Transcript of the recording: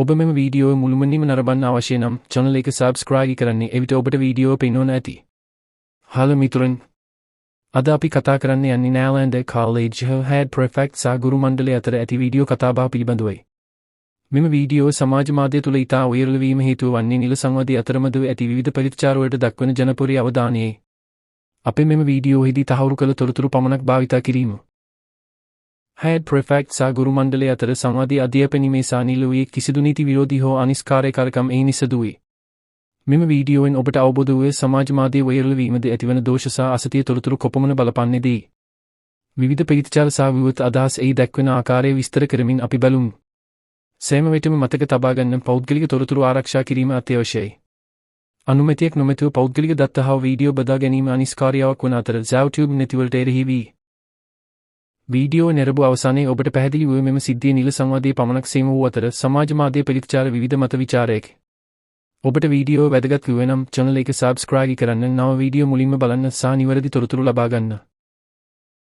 ඔබ මෙම වීඩියෝ මුළුමනින්ම නරඹන්න අවශ්‍ය නම් channel එක subscribe කරන්න. එවිට ඔබට වීඩියෝ පෙන්වන්න ඇති. හලෝ මිතුරන්. අද අපි කතා කරන්න යන්නේ Nalanda College head prefect සහ ගුරු මණ්ඩලය අතර ඇති වීඩියෝ කතාබහ පිළිබඳවයි. මෙම වීඩියෝ සමාජ මාධ්‍ය තුල ඉතා වෛරල් වීම හේතුව වන්නේ නිල සංවාදයේ අතරමැද ඇති විවිධ ප්‍රතිචාර වලට දක්වන ජනප්‍රිය අවධානයයි. අපේ මෙම වීඩියෝෙහිදී තහවුරු කළ තොරතුරු පමණක් භාවිතා කිරීම. head prefect සහ ගුරු මණ්ඩලය අතර සංවාදයේ අධ්‍යාපනීමේ සහ නිලුවේ කිසිදු නීති විරෝධී හෝ අනිෂ්කාරයකරකම් එහි නිසදුවේ. මෙම වීඩියෝවෙන් ඔබට අවබෝධ වූයේ සමාජ මාධ්‍යයේ වෛරල් වීමද ඇතිවන දෝෂ සහ අසතිය තොරතුරු කොපමණ බලපන්නේදී. විවිධ ප්‍රතිචාර සහ විවෘත අදහස් එහි දැක්වෙන ආකාරය විස්තර කරමින් අපි බලමු. සෑම විටම මතක තබා ගන්න පෞද්ගලික තොරතුරු ආරක්ෂා කිරීම අත්‍යවශ්‍යයි. අනුමැතියක් නොමැතිව පෞද්ගලික දත්ත හා වීඩියෝ බදා ගැනීම අනිෂ්කාර්යාවක් වන අතර YouTube නැතිවලට එරෙහි වී. වීඩියෝ නැරඹු අවසානයේ ඔබට පැහැදිලි වූයේ මෙම සිද්ධිය නිල සංවාදයේ පමණක් සීම වූ අතර සමාජ මාධ්‍ය ප්‍රතිචාර විවිධ මත විචාරයක. ඔබට වීඩියෝ වැදගත් වූවේ නම් channel එක subscribe කරන්න, නව වීඩියෝ මුලින්ම බලන්න සහ නිවැරදි තොරතුරු ලබා ගන්න.